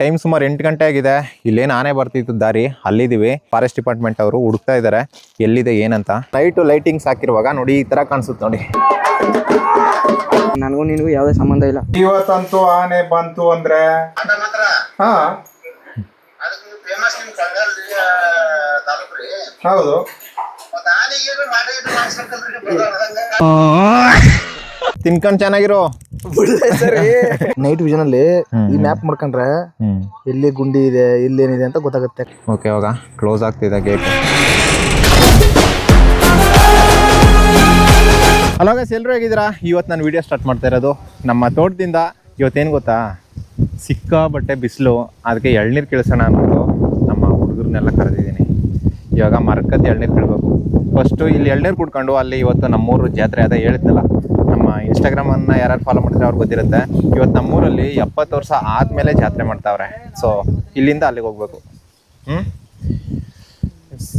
Time ಸುಮಾರು 8 ಗಂಟೆ ಆಗಿದೆ. ಇಲ್ಲೇನು ಆನೆ ಬರ್ತಿತ್ತು ದಾರಿ, ಅಲ್ಲಿದ್ದೀವಿ. ಫಾರೆಸ್ಟ್ ಡಿಪಾರ್ಟ್ಮೆಂಟ್ ಅವರು ಹುಡುಕ್ತಾ ಇದ್ದಾರೆ ಎಲ್ಲಿದೆ ಏನಂತ. ನೈಟು ಲೈಟಿಂಗ್ಸ್ ಹಾಕಿರುವಾಗ ನೋಡಿ ಈ ತರ ಕಾಣಿಸುತ್ತೆ ನೋಡಿ. ನನಗೂ ನಿನಗೂ ಯಾವುದೇ ಸಂಬಂಧ ಇಲ್ಲ. ಇವತ್ತಂತೂ ಆನೆ ಬಂತು ಅಂದ್ರೆ ಹಾ ಹೌದು. ತಿನ್ಕೊಂಡ್ ಚೆನ್ನಾಗಿರೋ ನೈಟ್ ವಿಷನ್ ಅಲ್ಲಿ ಈ ಮ್ಯಾಪ್ ಮಾಡ್ಕೊಂಡ್ರೆ ಎಲ್ಲಿ ಗುಂಡಿ ಇದೆ ಇಲ್ಲೇನಿದೆ ಅಂತ ಗೊತ್ತಾಗುತ್ತೆ. ಓಕೆ, ಇವಾಗ ಕ್ಲೋಸ್ ಆಗ್ತಿದೆ ಗೇಟ್. ಹಲೋ ಗೈಸ್, ಎಲ್ಲರೂ ಹೇಗಿದ್ದೀರಾ? ಇವತ್ತು ನಾನು ವಿಡಿಯೋ ಸ್ಟಾರ್ಟ್ ಮಾಡ್ತಾ ಇರೋದು ನಮ್ಮ ತೋಟದಿಂದ. ಇವತ್ತೇನು ಗೊತ್ತಾ, ಸಿಕ್ಕಾಬಟ್ಟೆ ಬಿಸಿಲು. ಅದಕ್ಕೆ ಎಳ್ನೀರು ಕೀಳ್ಸೋಣ ಅನ್ನೋದು ನಮ್ಮ ಹುಡುಗರನ್ನೆಲ್ಲ ಕರೆದಿದ್ದೀನಿ. ಇವಾಗ ಮರಕದ್ದು ಎಳ್ನೀರು ಕೀಳ್ಬೇಕು. ಫಸ್ಟು ಇಲ್ಲಿ ಎಳ್ನೀರು ಕುಡ್ಕೊಂಡು ಅಲ್ಲಿ ಇವತ್ತು ನಮ್ಮೂರು ಜಾತ್ರೆ ಅದೇ ಹೇಳಿದ್ನಲ್ಲ, ನಮ್ಮ ಇನ್ಸ್ಟಾಗ್ರಾಮನ್ನು ಯಾರು ಫಾಲೋ ಮಾಡ್ತಾರೆ ಅವ್ರಿಗೆ ಗೊತ್ತಿರುತ್ತೆ. ಇವತ್ತು ನಮ್ಮೂರಲ್ಲಿ 70 ವರ್ಷ ಆದಮೇಲೆ ಜಾತ್ರೆ ಮಾಡ್ತಾವ್ರೆ. ಸೊ ಇಲ್ಲಿಂದ ಅಲ್ಲಿಗೆ ಹೋಗ್ಬೇಕು.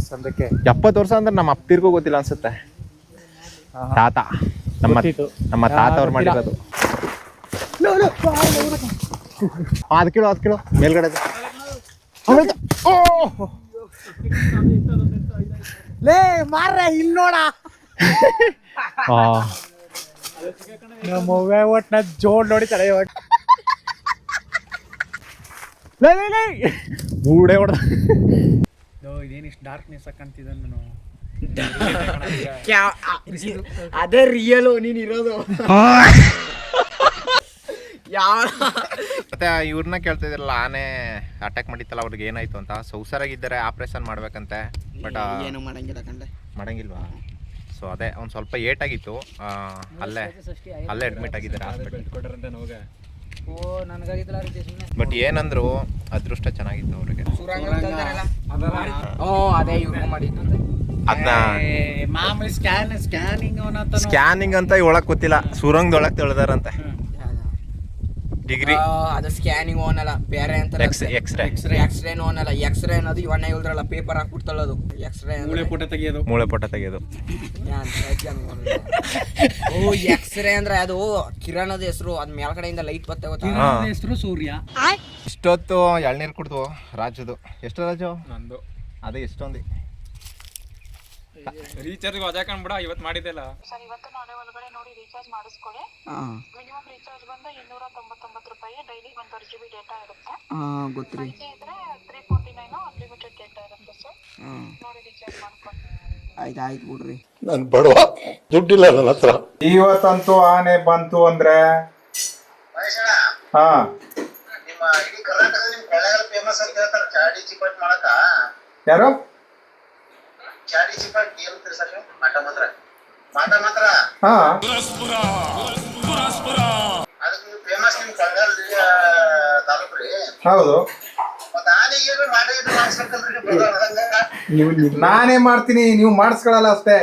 ಸದ್ಯಕ್ಕೆ 70 ವರ್ಷ ಅಂದ್ರೆ ನಮ್ಮ ಅಪ್ಪಿರ್ಗೂ ಗೊತ್ತಿಲ್ಲ ಅನ್ಸುತ್ತೆ. ತಾತ ನಮ್ಮ ತಾತ ಅವ್ರು ಮಾಡಿರೋದು. 10 ಕಿಲೋ ಮೇಲ್ಗಡೆ ಲೇ ಮಾರ್ರೆ ಇಲ್ಲಿ ನೋಡ. ನಮ್ಮ ಒಟ್ನ ಜೋಡ್ ನೋಡಿ ತಡೆ ಮೂಡೆ ಹೊಡೆದ. ಇದೇನಿಷ್ಟು ಡಾರ್ಕ್ನೆಸ್ ಕಾಣ್ತಿದ್ದ ನಾನು. ಅದೇ ರಿಯಲು ನೀನ್ ಇರೋದು. ಮತ್ತೆ ಇವ್ರನ್ನ ಕೇಳ್ತಾ ಇದ್ರಲ್ಲ, ಆನೆ ಅಟ್ಯಾಕ್ ಮಾಡಿತ್ತಲ್ಲ, ಅವ್ರಿಗೆ ಏನಾಯ್ತು ಅಂತ. ಸೌಸರಾಗಿದ್ದಾರೆ, ಆಪರೇಷನ್ ಮಾಡ್ಬೇಕಂತೆ. ಬಟ್ ಏನು ಮಾಡಂಗಿಲ್ಲ ಕಂಡೆ. ಮಾಡಂಗಿಲ್ವಾ? ಸೊ ಅದೇ ಒಂದು ಸ್ವಲ್ಪ ಏಟಾಗಿತ್ತು, ಅಲ್ಲೇ ಅಡ್ಮಿಟ್ ಆಗಿದ್ದಾರೆ ಹಾಸ್ಪಿಟಲ್. ಬಟ್ ಏನಂದ್ರು ಅದೃಷ್ಟ ಚೆನ್ನಾಗಿತ್ತು ಅವ್ರಿಗೆ. ಅದೇ ಇವ್ರು ಮಾಡಿದ್ದು ಅದನ್ನ ಮಾಮೂಲಿ ಸ್ಕ್ಯಾನಿಂಗ್ ಅಂತ ಒಳಗೆ ಗೊತ್ತಿಲ್ಲ, ಸುರಂಗದೊಳಗೆ ತಿಳಿದಾರಂತೆ. ಡಿಗ್ರಿ ಅದು ಸ್ಕ್ಯಾನಿಂಗ್ ಓನಲ್ಲ, ಬೇರೆ ಅಂತ ಎಕ್ಸ್ರೇ ಓನಲ್ಲ. ಎಕ್ಸ್ರೇ ಅನ್ನೋದು ಇವಣ್ಣ ಹೇಳಿದ್ರಲ್ಲ, ಪೇಪರ್ ಹಾಕ್ಬಿಡ್ತಳೋದು. ಎಕ್ಸ್ರೇ ಮೂಳೆ ಪೊಟ್ಟ ತೆಗೆಯೋದು. ಓ ಎಕ್ಸ್ರೇ ಅಂದ್ರೆ ಅದು ಕಿರಣದ ಹೆಸರು. ಅದ್ ಮೇಲ್ಗಡೆಯಿಂದ ಲೈಟ್ ಬತ್ತೆ ಗೊತ್ತಾ, ಹೆಸರು ಸೂರ್ಯ. ಇಷ್ಟೊತ್ತು ಎಳ್ನೀರು ಕುಡ್ದು ರಾಜದು. ಎಷ್ಟು ರಾಜು? ನಂದು ಅದೇ ಎಷ್ಟೊಂದು ರೀಚಾರ್ಜ್ ಅದಾಕಂಡ್ಬಿಡ. ಇವತ್ತು ಮಾಡಿದ್ದೆಲ್ಲ ಸರ್, ಇವತ್ತು ನಾಳೆ ಒಳಗಡೆ ನೋಡಿ ರೀಚಾರ್ಜ್ ಮಾಡಿಸ್ಕೊಳ್ಳಿ. ಮಿನಿಮಮ್ ರೀಚಾರ್ಜ್ ಬಂದು 299 ರೂಪಾಯಿ. ಡೈಲಿ 1 GB ಡೇಟಾ ಇರುತ್ತೆ. ಗೊತ್ತ್ರಿ. ಇದ್ರೆ 349 ಅನ್ಲಿಮಿಟೆಡ್ ಡೇಟಾ ಇರುತ್ತೆ ಸರ್. ನೋಡಿ ರೀಚಾರ್ಜ್ ಮಾಡ್ಕೊಂಡು. ಆಯ್ತು ಬಿಡ್ರಿ. ನಾನು ಬಡವ, ದುಡ್ಡಿಲ್ಲ ನನ್ನ ಹತ್ರ. ಇವತ್ತಂತೂ ಆನೆ ಬಂತು ಅಂದ್ರೆ ಹಾ ನಿಮ್ಮ ಇಡೀ ಕರ್ನಾಟಕದಲ್ಲಿ ನಿಮ್ ಕೊಳ್ಳೇಗಾಲ ಫೇಮಸ್ ಅಂತ ಹೇಳ್ತಾರೆ. ಚಾಡಿ ಚಿಪ್ಪಟ್ ಮಾಡಕ ಯಾರು? ಚಾಡಿ ಚಿಪ್ಪಟ್ ಹೇಳ್ತೀರಿ ಸರ್ ನೀವು? ಮಾಟ ಮಾತ್ರ ಹಾ ಅದಕ್ಕೆ ನೀವು ಫೇಮಸ್ ನಿಮ್ ಕೊಳ್ಳೇಗಾಲ ತಾಲೂಕು ರೀ. ಹೌದು. ಮತ್ತ ಆನೆಗೆ ಮಾಡಿಸ್ಬೇಕಲ್ರಿ. ನಾನೇ ಮಾಡ್ತೀನಿ, ನೀವು ಮಾಡಿಸ್ಕೊಳಲ್ಲ ಅಷ್ಟೇ.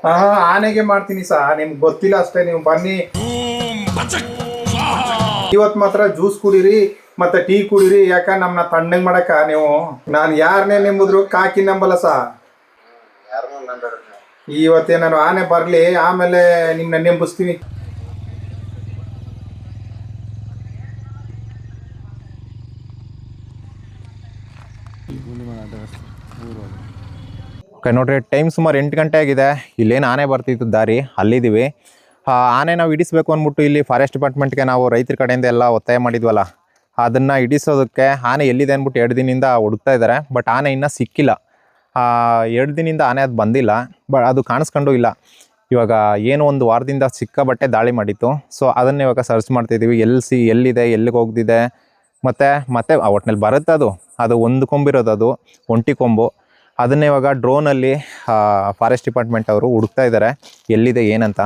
ಹಾ ಆನೆಗೆ ಮಾಡ್ತೀನಿ ಸಾ, ನಿಮ್ಗೆ ಗೊತ್ತಿಲ್ಲ ಅಷ್ಟೇ. ನೀವು ಬನ್ನಿ, ಇವತ್ತು ಮಾತ್ರ ಜ್ಯೂಸ್ ಕುಡೀರಿ ಮತ್ತೆ ಟೀ ಕುಡೀರಿ. ಯಾಕ ನಮ್ನ ತಣ್ಣಗ್ ಮಾಡಕ ನೀವು. ನಾನು ಯಾರನ್ನೇ ನೆಂಬುದ್ರು ಕಾಕಿ ನಂಬಲ್ಲ ಸಾ. ಇವತ್ತೇನಾರು ಆನೆ ಬರ್ಲಿ, ಆಮೇಲೆ ನಿಮ್ನ ನೆಂಬಿಸ್ತೀವಿ. ಓಕೆ ನೋಡ್ರಿ, ಟೈಮ್ ಸುಮಾರು 8 ಗಂಟೆ ಆಗಿದೆ. ಇಲ್ಲೇನು ಆನೆ ಬರ್ತಿತ್ತು ದಾರಿ, ಅಲ್ಲಿದ್ದೀವಿ. ಆನೆ ನಾವು ಹಿಡಿಸ್ಬೇಕು ಅಂದ್ಬಿಟ್ಟು ಇಲ್ಲಿ ಫಾರೆಸ್ಟ್ ಡಿಪಾರ್ಟ್ಮೆಂಟ್ಗೆ ನಾವು ರೈತರ ಕಡೆಯಿಂದ ಎಲ್ಲ ಒತ್ತಾಯ ಮಾಡಿದ್ವಲ್ಲ, ಅದನ್ನು ಹಿಡಿಸೋದಕ್ಕೆ ಆನೆ ಎಲ್ಲಿದೆ ಅಂದ್ಬಿಟ್ಟು 2 ದಿನದಿಂದ ಹುಡುಕ್ತಾ ಇದ್ದಾರೆ. ಬಟ್ ಆನೆ ಇನ್ನೂ ಸಿಕ್ಕಿಲ್ಲ. 2 ದಿನದಿಂದ ಆನೆ ಅದು ಬಂದಿಲ್ಲ, ಬಟ್ ಅದು ಕಾಣಿಸ್ಕೊಂಡು ಇಲ್ಲ. ಇವಾಗ ಏನು 1 ವಾರದಿಂದ ಸಿಕ್ಕಾಬಟ್ಟೆ ದಾಳಿ ಮಾಡಿತ್ತು. ಸೊ ಅದನ್ನು ಇವಾಗ ಸರ್ಚ್ ಮಾಡ್ತಿದ್ದೀವಿ, ಎಲ್ಲಿದೆ, ಎಲ್ಲಿಗೆ ಹೋಗ್ದಿದೆ. ಮತ್ತೆ ಒಟ್ಟಿನಲ್ಲಿ ಬರುತ್ತೆ ಅದು ಒಂದು ಕೊಂಬಿರೋದು, ಅದು ಒಂಟಿ ಕೊಂಬು. ಅದನ್ನೇ ಇವಾಗ ಡ್ರೋನಲ್ಲಿ ಫಾರೆಸ್ಟ್ ಡಿಪಾರ್ಟ್ಮೆಂಟ್ ಅವರು ಹುಡುಕ್ತಾ ಇದ್ದಾರೆ ಎಲ್ಲಿದೆ ಏನಂತ.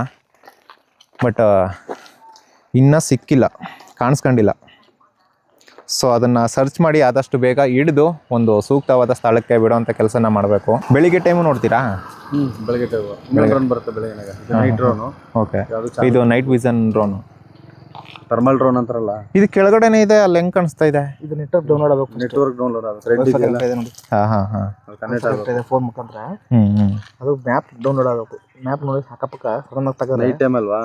ಬಟ್ ಇನ್ನೂ ಸಿಕ್ಕಿಲ್ಲ, ಕಾಣಿಸ್ಕೊಂಡಿಲ್ಲ. ಸೊ ಅದನ್ನು ಸರ್ಚ್ ಮಾಡಿ ಆದಷ್ಟು ಬೇಗ ಹಿಡಿದು ಒಂದು ಸೂಕ್ತವಾದ ಸ್ಥಳಕ್ಕೆ ಬಿಡುವಂಥ ಕೆಲಸನ ಮಾಡಬೇಕು. ಬೆಳಿಗ್ಗೆ ಟೈಮು ನೋಡ್ತೀರಾ? ಬೆಳಗ್ಗೆ ಡ್ರೋನ್ ಬರುತ್ತೆ, ಬೆಳಗ್ಗೆ ನೈಟ್ ಡ್ರೋನು. ಓಕೆ, ಇದು night vision drone. Thermal drone ಅಂತಾರಲ್ಲ, ಇದು ಕೆಳಗಡೆನೇ ಇದೆ, ಅಲ್ಲಿ ಹೆಂಗ್ ಕಾಣಿಸ್ತಾ ಇದೆ? ಇದು ನೆಟ್ವರ್ಕ್ ಡೌನ್ಲೋಡ್ ಆಗಬೇಕು. ನೆಟ್ವರ್ಕ್ ಡೌನ್ಲೋಡ್ ಆಗುತ್ತೆ. ರೆಡ್ ಇದೆಯಲ್ಲ, ನೋಡಿ ಹಾ ಹಾ ಹಾ ಕನೆಕ್ಟ್ ಆಗುತ್ತೆ. ಫೋನ್ ಮುಖಾಂತರ ಹ್ಮ್ ಅದು ಮ್ಯಾಪ್ ಡೌನ್ಲೋಡ್ ಆಗಬೇಕು. ಮ್ಯಾಪ್ ನೋಡಿ ಅಕ್ಕಪಕ್ಕ ಸಡನ್ ಆಗಿ ತಗೊಂಡ್ರೆ ನೈಟ್ ಟೈಮ್ ಅಲ್ವಾ,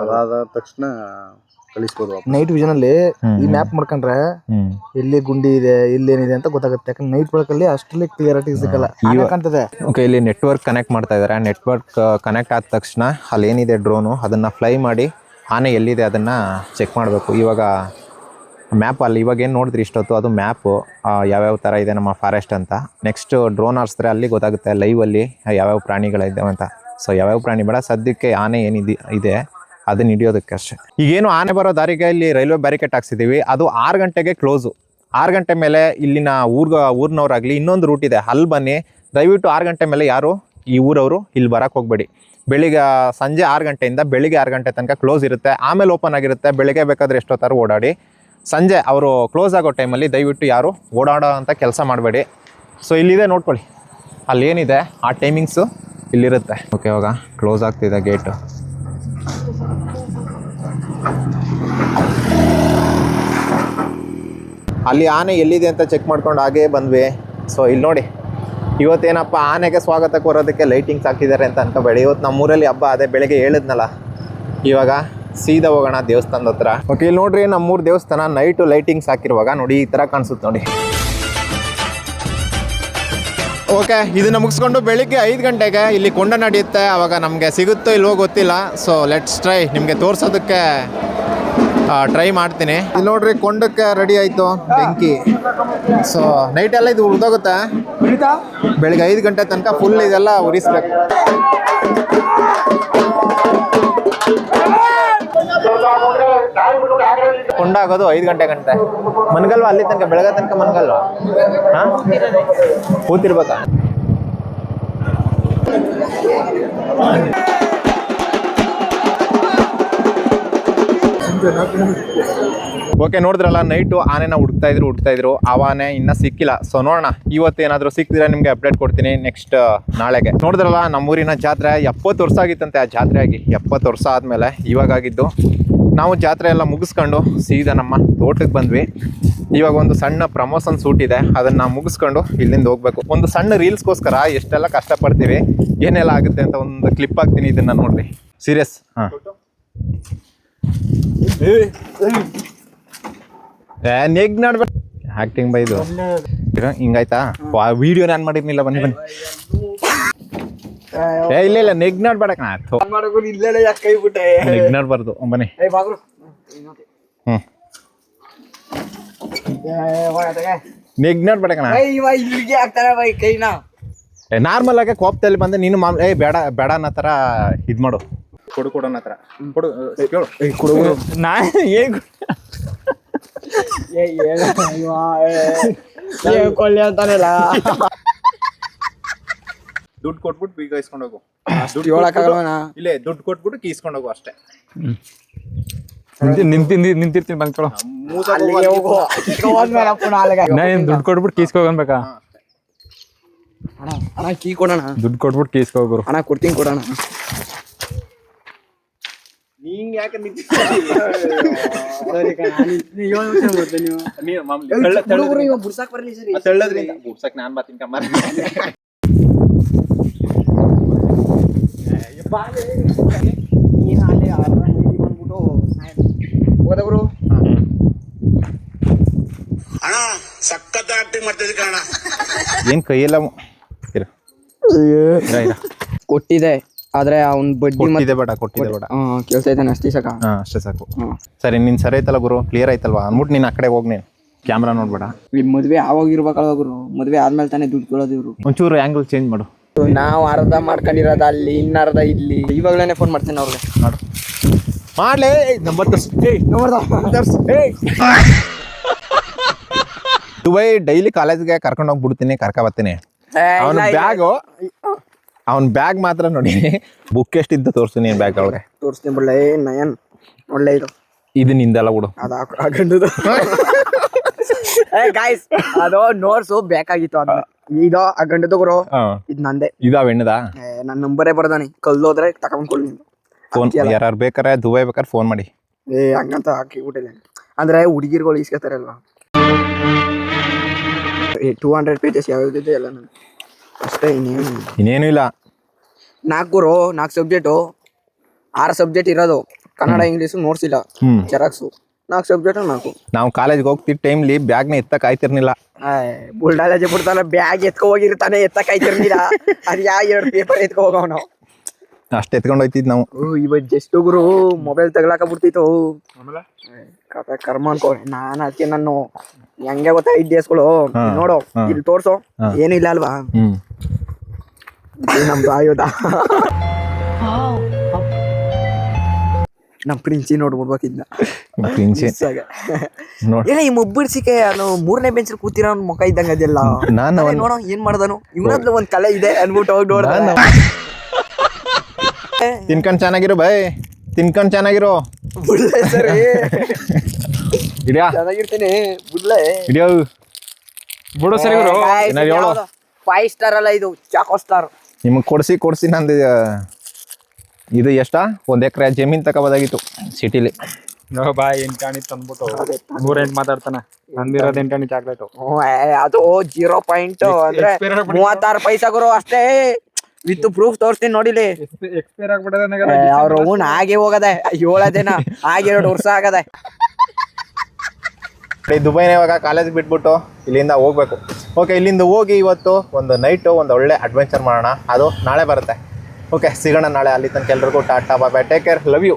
ಅದಾದ ತಕ್ಷಣ ಕಳಿಸ್ಬೋದು ವಾಪಸ್. ನೈಟ್ ವಿಷನ್ ಅಲ್ಲಿ ಈ ಮ್ಯಾಪ್ ಮಾಡ್ಕೊಂಡ್ರೆ ಹ್ಮ್ ಎಲ್ಲಿ ಗುಂಡಿ ಇದೆ ಇಲ್ಲೇನಿದೆ ಅಂತ ಗೊತ್ತಾಗುತ್ತೆ. ಯಾಕಂದ್ರೆ ನೈಟ್ ಬೆಳಕಲ್ಲಿ ಅಷ್ಟಲ್ಲಿ ಕ್ಲಿಯರಿಟಿ ಸಿಗಲ್ಲ, ಆನೆ ಕಾಣ್ತದೆ. ಓಕೆ, ಇಲ್ಲಿ ನೆಟ್ವರ್ಕ್ ಕನೆಕ್ಟ್ ಮಾಡ್ತಾ ಇದ್ದಾರೆ. ನೆಟ್ವರ್ಕ್ ಕನೆಕ್ಟ್ ಆದ ತಕ್ಷಣ ಅಲ್ಲಿ ಏನಿದೆ ಡ್ರೋನು ಅದನ್ನು ಫ್ಲೈ ಮಾಡಿ ಆನೆ ಎಲ್ಲಿದೆ ಅದನ್ನು ಚೆಕ್ ಮಾಡಬೇಕು. ಇವಾಗ ಮ್ಯಾಪ್ ಅಲ್ಲಿ ಇವಾಗ ಏನು ನೋಡಿದ್ರಿ ಇಷ್ಟೊತ್ತು, ಅದು ಮ್ಯಾಪು ಯಾವ್ಯಾವ ಥರ ಇದೆ ನಮ್ಮ ಫಾರೆಸ್ಟ್ ಅಂತ. ನೆಕ್ಸ್ಟ್ ಡ್ರೋನ್ ಆರಿಸಿದ್ರೆ ಅಲ್ಲಿ ಗೊತ್ತಾಗುತ್ತೆ ಲೈವಲ್ಲಿ ಯಾವ್ಯಾವ ಪ್ರಾಣಿಗಳಿದ್ದಾವೆ ಅಂತ. ಸೊ ಯಾವ್ಯಾವ ಪ್ರಾಣಿ ಬೇಡ, ಸದ್ಯಕ್ಕೆ ಆನೆ ಇದೆ ಅದನ್ನ ಹಿಡಿಯೋದಕ್ಕೆ ಅಷ್ಟೇ. ಈಗೇನು ಆನೆ ಬರೋ ದಾರಿಗೆ ಇಲ್ಲಿ ರೈಲ್ವೆ ಬ್ಯಾರಿಕೇಡ್ ಹಾಕ್ಸಿದ್ದೀವಿ, ಅದು 6 ಗಂಟೆಗೆ ಕ್ಲೋಸು. 6 ಗಂಟೆ ಮೇಲೆ ಇಲ್ಲಿನ ಊರಿನವ್ರಾಗಲಿ ಇನ್ನೊಂದು ರೂಟ್ ಇದೆ, ಅಲ್ಲಿ ಬನ್ನಿ. ದಯವಿಟ್ಟು 6 ಗಂಟೆ ಮೇಲೆ ಯಾರು ಈ ಊರವರು ಇಲ್ಲಿ ಬರೋಕ್ಕೆ ಹೋಗಬೇಡಿ. ಬೆಳಿಗ್ಗೆ ಸಂಜೆ 6 ಗಂಟೆಯಿಂದ ಬೆಳಿಗ್ಗೆ 6 ಗಂಟೆ ತನಕ ಕ್ಲೋಸ್ ಇರುತ್ತೆ, ಆಮೇಲೆ ಓಪನ್ ಆಗಿರುತ್ತೆ. ಬೆಳಿಗ್ಗೆ ಬೇಕಾದರೆ ಎಷ್ಟೊತ್ತಾರು ಓಡಾಡಿ. ಸಂಜೆ ಅವರು ಕ್ಲೋಸ್ ಆಗೋ ಟೈಮಲ್ಲಿ ದಯವಿಟ್ಟು ಯಾರು ಓಡಾಡೋ ಅಂತ ಕೆಲಸ ಮಾಡಬೇಡಿ. ಸೊ ಇಲ್ಲಿದೆ ನೋಡ್ಕೊಳ್ಳಿ, ಅಲ್ಲಿ ಏನಿದೆ ಆ ಟೈಮಿಂಗ್ಸು ಇಲ್ಲಿರುತ್ತೆ. ಓಕೆ, ಇವಾಗ ಕ್ಲೋಸ್ ಆಗ್ತಿದೆ ಗೇಟು. ಅಲ್ಲಿ ಆನೆ ಎಲ್ಲಿದೆ ಅಂತ ಚೆಕ್ ಮಾಡ್ಕೊಂಡು ಹಾಗೇ ಬಂದ್ವಿ. ಸೊ ಇಲ್ಲಿ ನೋಡಿ, ಇವತ್ತೇನಪ್ಪ ಆನೆಗೆ ಸ್ವಾಗತ ಕೋರೋದಕ್ಕೆ ಲೈಟಿಂಗ್ಸ್ ಹಾಕಿದ್ದಾರೆ ಅಂತ ಅನ್ಕೋಬೇಡಿ. ಇವತ್ತು ನಮ್ಮೂರಲ್ಲಿ ಹಬ್ಬ, ಅದೇ ಬೆಳಗ್ಗೆ ಹೇಳಿದ್ನಲ್ಲ. ಇವಾಗ ಸೀದಾ ಹೋಗೋಣ ದೇವಸ್ಥಾನದ ಹತ್ರ. ಓಕೆ, ಇಲ್ಲಿ ನೋಡ್ರಿ ನಮ್ಮೂರು ದೇವಸ್ಥಾನ ನೈಟು ಲೈಟಿಂಗ್ಸ್ ಹಾಕಿರುವಾಗ ನೋಡಿ ಈ ಥರ ಕಾಣಿಸುತ್ತೆ ನೋಡಿ. ಓಕೆ, ಇದನ್ನು ಮುಗಿಸ್ಕೊಂಡು ಬೆಳಿಗ್ಗೆ 5 ಗಂಟೆಗೆ ಇಲ್ಲಿ ಕೊಂಡ ನಡೆಯುತ್ತೆ. ಆವಾಗ ನಮಗೆ ಸಿಗುತ್ತೋ ಇಲ್ವೋ ಗೊತ್ತಿಲ್ಲ. ಸೊ ಲೆಟ್ಸ್ ಟ್ರೈ, ನಿಮಗೆ ತೋರಿಸೋದಕ್ಕೆ ಟ್ರೈ ಮಾಡ್ತೀನಿ. ಇಲ್ಲಿ ನೋಡ್ರಿ ಕೊಂಡಕ್ಕೆ ರೆಡಿ ಆಯಿತು ಬೆಂಕಿ. ಸೊ ನೈಟೆಲ್ಲ ಇದು ಉರಿದೋಗುತ್ತೆ, ಬೆಳಿಗ್ಗೆ 5 ಗಂಟೆ ತನಕ ಫುಲ್ ಇದೆಲ್ಲ ಉರಿಸ್ಬೇಕು. ಕೊಂಡ ಆಗೋದು 5 ಗಂಟೆ ಮನ್ಗಲ್ವಾ? ಅಲ್ಲಿ ತನಕ ಬೆಳಗ್ಗೆ ತನಕ ಮನ್ಗಲ್ವಾ? ಹಾಂ, ಕೂತಿರ್ಬೇಕಾ? ಓಕೆ, ನೋಡಿದ್ರಲ್ಲ ನೈಟು ಆನೆನ ಹುಡುಕ್ತಾ ಇದ್ರು. ಆ ಆನೆ ಇನ್ನೂ ಸಿಕ್ಕಿಲ್ಲ. ಸೊ ನೋಡೋಣ, ಇವತ್ತು ಏನಾದರೂ ಸಿಕ್ಕಿದ್ರೆ ನಿಮಗೆ ಅಪ್ಡೇಟ್ ಕೊಡ್ತೀನಿ ನೆಕ್ಸ್ಟ್ ನಾಳೆಗೆ. ನೋಡಿದ್ರಲ್ಲ ನಮ್ಮೂರಿನ ಜಾತ್ರೆ 70 ವರ್ಷ ಆಗಿತ್ತಂತೆ. ಆ ಜಾತ್ರೆ ಆಗಿ 70 ವರ್ಷ ಆದಮೇಲೆ ಇವಾಗಾಗಿದ್ದು. ನಾವು ಜಾತ್ರೆ ಎಲ್ಲ ಮುಗಿಸ್ಕೊಂಡು ಸೀದಾ ನಮ್ಮ ತೋಟಕ್ಕೆ ಬಂದ್ವಿ. ಇವಾಗ ಒಂದು ಸಣ್ಣ ಪ್ರಮೋಷನ್ ಶೂಟ್ ಇದೆ, ಅದನ್ನು ಮುಗಿಸ್ಕೊಂಡು ಇಲ್ಲಿಂದ ಹೋಗ್ಬೇಕು. ಒಂದು ಸಣ್ಣ ರೀಲ್ಸ್ಗೋಸ್ಕರ ಎಷ್ಟೆಲ್ಲ ಕಷ್ಟಪಡ್ತೀವಿ, ಏನೆಲ್ಲ ಆಗುತ್ತೆ ಅಂತ ಒಂದು ಕ್ಲಿಪ್ ಹಾಕ್ತೀನಿ, ಇದನ್ನು ನೋಡ್ರಿ. ಸೀರಿಯಸ್. ಹಾಂ, ನೆಗ್ ನಾಡ್ಬೇಡ ಆಕ್ಟಿಂಗ್ ಬೈದು ಹಿಂಗಾಯ್ತಾ? ವಿಡಿಯೋ ನಾನು ಮಾಡಿರ್ನಿಲ್ಲ, ಬನ್ನಿ ಇಲ್ಲ ನೆಗ್ ನಾಡ್ಬೇಡಕ್ ನೆಗ್ ನಾಡ್ಬಾರ್ದು. ಬನ್ನಿ. ನೆಗ್ ನಾಡ್ಬೇಡಕಣ. ನಾರ್ಮಲ್ ಆಗಿ ಕೋಪದಲ್ಲಿ ಬಂದೆ ನೀನು ಮಾಮೂಲಿ ಬೇಡ ಅನ್ನೋ ಥರ ಇದು ಮಾಡು. ಕೊಡು ಅನ್ನೋ ಥರ ಕೊಡು. ನಾನು ಹೇಗೆ ದುಡ್ಡು ಕೊಟ್ಬಿಟ್ಟು ಬೀಗ ಇಸ್ಕೊಂಡು ಹೋಗು. ಇಲ್ಲೇ ದುಡ್ಡು ಕೊಟ್ಬಿಟ್ಟು ಕೀ ಇಸ್ಕೊಂಡು ಹೋಗು ಅಷ್ಟೇ. ನಿಂತಿರ್ತೀನಿ ಬಂದ್ಕೊಳು. ದುಡ್ಡು ಕೊಟ್ಬಿಟ್ಟು ಕೀಸ್ಕೋಗನ್ಬೇಕಾ? ಅಣ್ಣ ಕೀ ಕೊಡೋಣ. ದುಡ್ಡು ಕೊಟ್ಬಿಟ್ಟು ಕೀಸ್ಕೋಗ್ರು. ಅಣ್ಣ ಕೊಡ್ತೀನಿ, ಕೊಡೋಣ. ಸಖತ್ ಆಕ್ಟಿಂಗ್ ಮಾಡ್ತಿದ್ದೆ ಕಣ. ಏನ್ ಕೈಯೆಲ್ಲ ಕೊಟ್ಟಿದೆ, ಆದ್ರೆ ಅವ್ನ್ ಬಡ್ಡಿ ಕೊಟ್ಟಿದೆ ಬೇಡ. ಕೆಲಸ ಇದ್ದಾನೆ ಅಷ್ಟೇ ಸಾಕ. ಅಷ್ಟೇ ಸಾಕು. ಸರಿ, ನಿನ್ ಸರಿ ಆಯ್ತಲ್ಲ ಗುರು, ಕ್ಲಿಯರ್ ಆಯ್ತಲ್ವಾ ಅಂದ್ಬಿಟ್ಟು ನೀನ್ ಆ ಕಡೆ ಹೋಗ್. ನೀನ್ ಕ್ಯಾಮ್ರಾ ನೋಡ್ಬೇಡ. ಈ ಮದ್ವೆ ಆವಾಗಿರ್ಬೇಕಲ್ವ ಗುರು, ಮದ್ವೆ ಆದ್ಮೇಲೆ ತಾನೇ ದುಡ್ಡು ಕೊಡೋದು ಇವ್ರು. ಒಂಚೂರು ಆಂಗಲ್ ಚೇಂಜ್ ಮಾಡು. ನಾವು ಅರ್ಧ ಮಾಡ್ಕೊಂಡಿರೋದು ಅಲ್ಲಿ, ಇನ್ನರ್ಧ ಇಲ್ಲಿ. ಇವಾಗ್ಲೇನೆ ಫೋನ್ ಮಾಡ್ತೇನೆ ಅವ್ರಿಗೆ. ಮಾಡು ಮಾಡ್ಲೇ. ದುಬೈ ಡೈಲಿ ಕಾಲೇಜ್ಗೆ ಕರ್ಕೊಂಡು ಹೋಗ್ಬಿಡ್ತೀನಿ, ಬರ್ತೀನಿ. ಅವನ ಬ್ಯಾಗ್ ಮಾತ್ರ ನೋಡಿ, ಬುಕ್ ಎಷ್ಟಿದ್ದು ತೋರಿಸ್ತೀನಿ. ನೀನ್ ಬ್ಯಾಗ್ ಒಳಗೆ ತೋರಿಸ್ತೀನಿ ಬಿಡ್ಲೆ. ನಯನ್ ಒಳ್ಳೆ ಇದು ನಿಂದಲ್ಲ ಬಿಡು, ಗಾಯ್ಸ್. ಅದು ನೋಟ್ಸು ಬೇಕಾಗಿತ್ತು, ಅದ ಇದು ಆ ಗಂಡದ ಗುರು. ಇದು ನಂದೆ. ಇದಾವ ಹೆಣ್ಣದ? ನನ್ನ ನಂಬರೇ ಬರ್ದಾನೆ, ಕಲ್ಲೋದ್ರೆ ತಕೊಂಡ್ಕೊಳ್ಳಿ. ಫೋನ್ ಯಾರು ಬೇಕಾರೆ ದುಬೈ ಬೇಕಾದ್ರೆ ಫೋನ್ ಮಾಡಿ. ಹಂಗಂತ ಹಾಕಿಬಿಟ್ಟಿಲ್ಲ ಅಂದ್ರೆ ಹುಡುಗಿರ್ಗಳು ಇಸ್ಕೊತಾರಲ್ವಾ 200 ಪೇಜಸ್ ಯಾವ್ದಿದೆ ಎಲ್ಲ ನಾನು ಅಷ್ಟೇ ಇನ್ನೇನು ಇಲ್ಲ. 4 ಸಬ್ಜೆಕ್ಟು 6 ಸಬ್ಜೆಕ್ಟ್ ಇರೋದು ಕನ್ನಡ ಇಂಗ್ಲೀಷು ನೋಡ್ಸಿಲ್ಲ ಜೆರಾಕ್ಸು 4 ಸಬ್ಜೆಕ್ಟ್ 4. ನಾವು ಕಾಲೇಜ್ಗೆ ಹೋಗ್ತಿದ್ದ ಟೈಮ್ಲಿ ಬ್ಯಾಗ್ನ ಎತ್ತಕ್ಕೆ ಆಯ್ತಿರ್ನಿಲ್ಲ. ಬುಲ್ಡಾಜೆ ಬಿಡ್ತಾನೆ ಬ್ಯಾಗ್ ಎತ್ಕೊ ಹೋಗಿರ್ತಾನೆ ಎತ್ತಕ್ಕೆ ಆಯ್ತಿರ್ಲಿಲ್ಲ ಅದು ಯಾವ 2 ಪೇಪರ್ ಎತ್ಕೊ ಹೋಗವ ನಾವು ಅಷ್ಟು ಎತ್ಕೊಂಡು ಹೋಯ್ತಿದ್ ನಾವು. ಇವತ್ತು ಜಸ್ಟ್ ಗುರು ಮೊಬೈಲ್ ತಗ್ಲಾಕ ಬಿಡ್ತಿತ್ತು ಕತೆ ಕರ್ಮ ಅನ್ಕೋ. ನಾನು ಅದಕ್ಕೆ ನಾನು ಹೆಂಗೆ ಗೊತ್ತಾ ಐಡಿಯಾಸ್ಗಳು ನೋಡು ಇಲ್ಲಿ ತೋರ್ಸು ಏನು ಇಲ್ಲ ಅಲ್ವಾ ನಮ್ದು ಆಯೋಧ ನಮ್ ಪ್ರಿನ್ಸಿ ನೋಡ್ಬಿಡ್ಬೇಕಿದ್ನ ಏನ ಈ ಮುಬ್ಬಿಡ್ಸಿಕೆ ಅದು 3ನೇ ಬೆಂಚ್ ಕೂತಿರೋ ಮುಖ ಇದ್ದಂಗ ಅದೆಲ್ಲ ನಾನು ನೋಡೋ ಏನ್ ಮಾಡ್ದನು ಇವನದ್ಲು ಒಂದ್ ಕಲೆ ಇದೆ ಅನ್ಬಿಟ್ಟು ಹೋಗಿ ನೋಡ ತಿನ್ಕೊಂಡ್ ಚೆನ್ನಾಗಿರೋ ಬೈ ತಿನ್ಕೊಂಡ್ ಚೆನ್ನಾಗಿರೋ ಬಿಡ್ಲೆ ಸರಿ ಹಿಡಿಯಾ ಚೆನ್ನಾಗಿರ್ತೀನಿ ಬಿಡ್ಲೆ ಹಿಡಿಯೋ ಬಿಡೋ ಸರಿ ಗುರು. 5 ಸ್ಟಾರ್ ಅಲ್ಲ ಇದು ಚಾಕೋ ಸ್ಟಾರ್. ನಿಮಗೆ ಕೊಡ್ಸಿ ನಂದು ಇದು ಎಷ್ಟಾ 1 ಎಕರೆ ಜಮೀನ್ ತಗೋಬೋದಾಗಿತ್ತು ಸಿಟಿಲಿ. ಬಾಯ್ ಎಂಟಾಣಿತ್ತು ಅಂದ್ಬಿಟ್ಟು 108 ಮಾತಾಡ್ತಾನೆ. ನಂದಿರೋದು 8 ಚಾಕ್ಲೇಟು. ಅದು 0. ಅಂದ್ರೆ 36 ಪೈಸಾ ಗುರು ಅಷ್ಟೇ. ವಿತ್ ಪ್ರೂಫ್ ತೋರಿಸ್ತೀನಿ ನೋಡಿಲಿ. ಎಕ್ಸ್ಪೈರ್ ಆಗ್ಬಿಡೋದ ಅವ್ರ ಓನ್ ಹಾಗೆ ಹೋಗದೆ 7 ದಿನ ಹಾಗೆ 2 ವರ್ಷ ಆಗದೆ. ದುಬೈನ ಇವಾಗ ಕಾಲೇಜ್ ಬಿಟ್ಬಿಟ್ಟು ಇಲ್ಲಿಂದ ಹೋಗ್ಬೇಕು. ಓಕೆ, ಇಲ್ಲಿಂದ ಹೋಗಿ ಇವತ್ತು ಒಂದು ನೈಟು ಒಂದು ಒಳ್ಳೆ ಅಡ್ವೆಂಚರ್ ಮಾಡೋಣ. ಅದು ನಾಳೆ ಬರುತ್ತೆ. ಓಕೆ, ಸಿಗೋಣ ನಾಳೆ. ಅಲ್ಲಿ ತನಕ ಎಲ್ರಿಗೂ ಟಾಟಾ ಬಾಯ್ ಬಾಯ್, ಟೇಕ್ ಕೇರ್, ಲವ್ ಯು.